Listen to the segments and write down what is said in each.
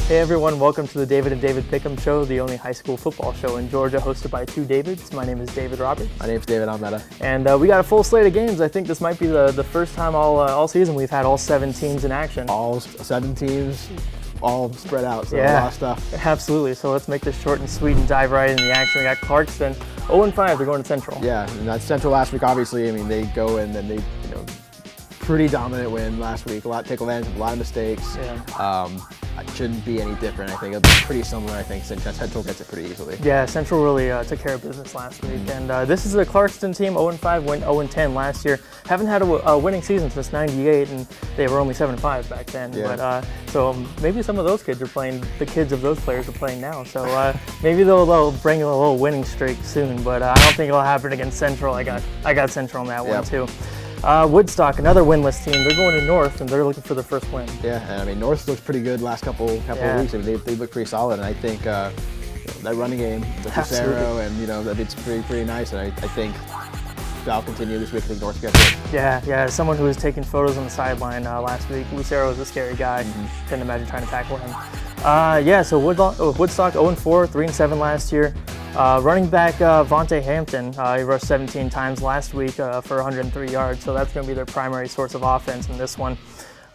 Hey everyone, welcome to the David and David Pick'em Show, the only high school football show in Georgia, hosted by two Davids. My name is David Roberts. My name's David Almeda. And we got a full slate of games. I think this might be the first time all season we've had all 7 teams in action. All 7 teams, all spread out, so a lot of stuff. Absolutely, so let's make this short and sweet and dive right into the action. We got Clarkston, 0-5, they're going to Central. Yeah, and that's Central last week, obviously. I mean, they go in and they, pretty dominant win last week. Take advantage of a lot of mistakes. Yeah. It shouldn't be any different. I think it'll be pretty similar. I think Central gets it pretty easily. Yeah, Central really took care of business last week. And this is a Clarkston team, 0-5, went 0-10 last year. Haven't had a winning season since '98, and they were only 7-5 back then. Yeah. But so maybe some of those kids are playing. The kids of those players are playing now. So maybe they'll bring a little winning streak soon. But I don't think it'll happen against Central. I got Central on that one too. Woodstock, another winless team. They're going to North, and they're looking for their first win. Yeah, and I mean, North looks pretty good last couple of weeks. I mean, they look pretty solid, and I think that running game, the Lucero, and it's pretty nice. And I think that'll continue this week. I think North gets it. Yeah. Someone who was taking photos on the sideline last week. Lucero was a scary guy. Couldn't imagine trying to tackle him. So Woodstock 0-4, 3-7 last year. Running back Vontae Hampton, he rushed 17 times last week for 103 yards, so that's going to be their primary source of offense in this one.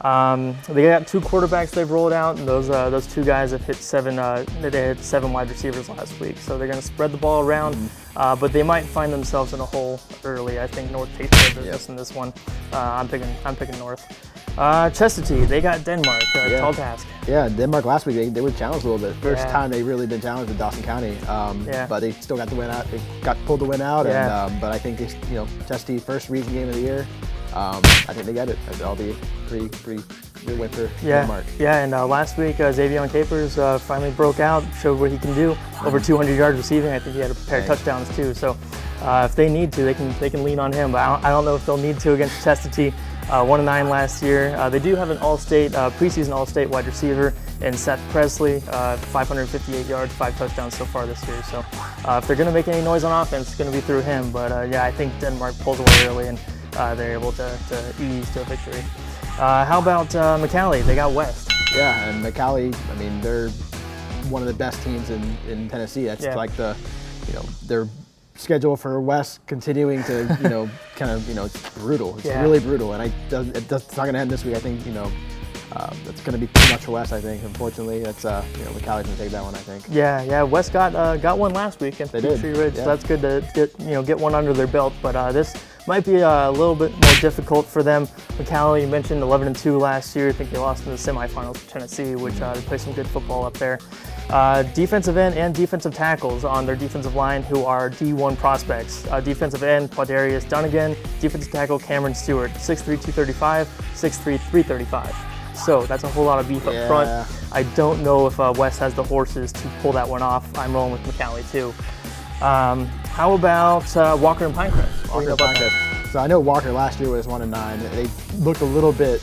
They got 2 quarterbacks they've rolled out, and those 2 guys have hit 7 wide receivers last week. So they're going to spread the ball around, but they might find themselves in a hole early. I think North takes care of business in this one. I'm picking North. Chestatee, they got Denmark, tall task. Yeah, Denmark last week, they were challenged a little bit. First time they really been challenged in Dawson County, but they still got the win out. They pulled the win out, but I think Chestatee, first region game of the year, I think they get it. That'll be pretty good win for Denmark. Yeah, and last week, Xavier Capers finally broke out, showed what he can do. Over 200 yards receiving. I think he had a pair of touchdowns too. So if they need to, they can lean on him. But I don't know if they'll need to against Chestatee. 1-9 last year. They do have an all-state, preseason all-state wide receiver in Seth Presley, 558 yards, 5 touchdowns so far this year. So if they're going to make any noise on offense, it's going to be through him. But I think Denmark pulls away early, and they're able to ease to a victory. How about McCallie? They got West. Yeah, and McCallie, I mean, they're one of the best teams in Tennessee. That's like their schedule for West continuing to, it's brutal. It's really brutal, and it's not going to end this week. I think, it's going to be too much for West. I think, unfortunately, that's McCallie's going to take that one. I think. Yeah. West got one last week against Peachtree Ridge, so that's good to get one under their belt. But this might be a little bit more difficult for them. McCallie, you mentioned 11-2 last year. I think they lost in the semifinals to Tennessee, which they play some good football up there. Defensive end and defensive tackles on their defensive line who are D1 prospects. Defensive end, Quadarius Dunnigan. Defensive tackle, Cameron Stewart, 6'3", 235, 6'3", 335. So that's a whole lot of beef up front. I don't know if West has the horses to pull that one off. I'm rolling with McCallie too. How about Walker and Pinecrest? So I know Walker last year was 1-9. They looked a little bit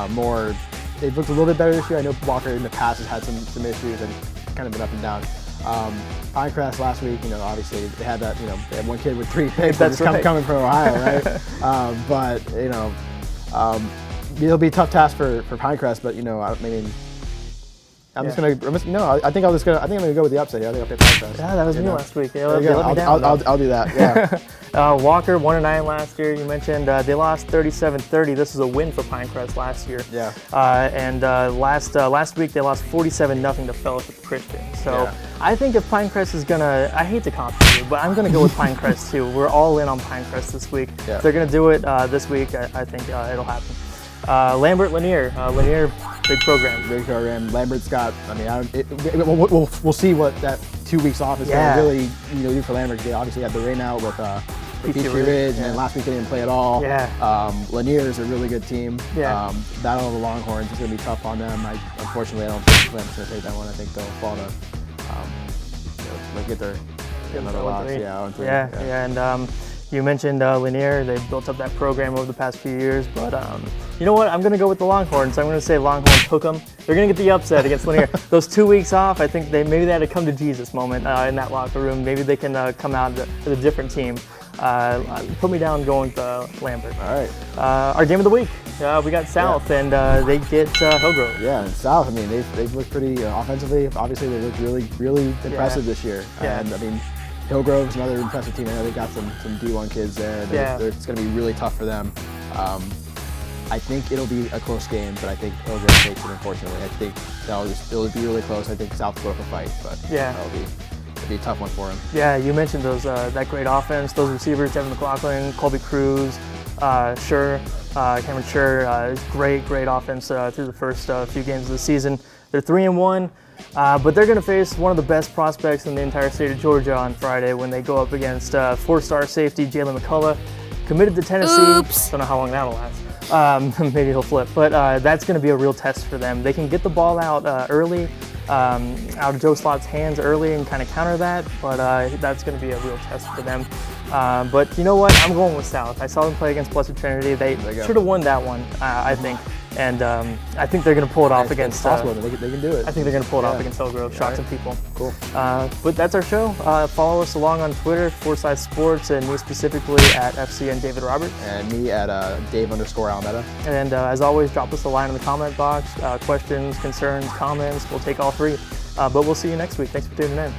more. They looked a little bit better this year. I know Walker in the past has had some issues and kind of been up and down. Pinecrest last week, obviously they had that, they had one kid with 3 picks coming from Ohio, right? But it'll be a tough task for Pinecrest. But I think I'm gonna go with the upset. I think I'll pick Pinecrest. Yeah, that was me last week. I'll do that. Yeah. Walker 1-9 last year. You mentioned they lost 37-30. This was a win for Pinecrest last year. Yeah. And last week they lost 47-0 to Fellowship Christian. So I think if Pinecrest is gonna, I hate to copy you, but I'm gonna go with Pinecrest too. We're all in on Pinecrest this week. Yeah. If they're gonna do it this week, I think it'll happen. Lambert, Lanier. Lanier, big program. Big program. Lambert's got, we'll see what that 2 weeks off is going to really do for Lambert. They obviously had the rain out with Peachtree Ridge, and then last week they didn't play at all. Lanier is a really good team. Battle of the Longhorns is going to be tough on them. Unfortunately, I don't think Lambert's going to take that one. I think they'll fall to get another loss. And you mentioned Lanier. They've built up that program over the past few years, but you know what? I'm going to go with the Longhorns. I'm going to say Longhorns hook them. They're going to get the upset against Lanier. Those 2 weeks off, I think maybe they had a come to Jesus moment in that locker room. Maybe they can come out with a different team. Put me down going with Lambert. All right. Our game of the week. we got South, and they get Hillgrove. Yeah, and South, I mean, they've looked pretty offensively. Obviously, they look really impressive this year. Yeah. And I mean, Hillgrove's another impressive team. I know they got some D1 kids there. It's going to be really tough for them. I think it'll be a close game, but I think Hillgrove takes it, unfortunately. I think it'll be really close. I think South will put up a fight, but it'll be a tough one for them. Yeah, you mentioned those that great offense, those receivers, Devin McLaughlin, Colby Cruz, Cameron Sure, great offense through the first few games of the season. They're 3-1, but they're going to face one of the best prospects in the entire state of Georgia on Friday when they go up against 4-star safety Jalen McCullough, committed to Tennessee. Oops. Don't know how long that'll last. Maybe he'll flip, but that's going to be a real test for them. They can get the ball out early, out of Joe Slott's hands early and kind of counter that, but that's going to be a real test for them. But you know what? I'm going with South. I saw them play against Blessed Trinity. They should have won that one, I think. And I think they're going to pull it off against. They can do it. I think they're going to pull it off against Hillgrove, shock some people. Cool. But that's our show. Follow us along on Twitter, Forsyth Sports, and me specifically at FCN David Roberts. And me at Dave_Alameda. And as always, drop us a line in the comment box. Questions, concerns, comments. We'll take all three. But we'll see you next week. Thanks for tuning in.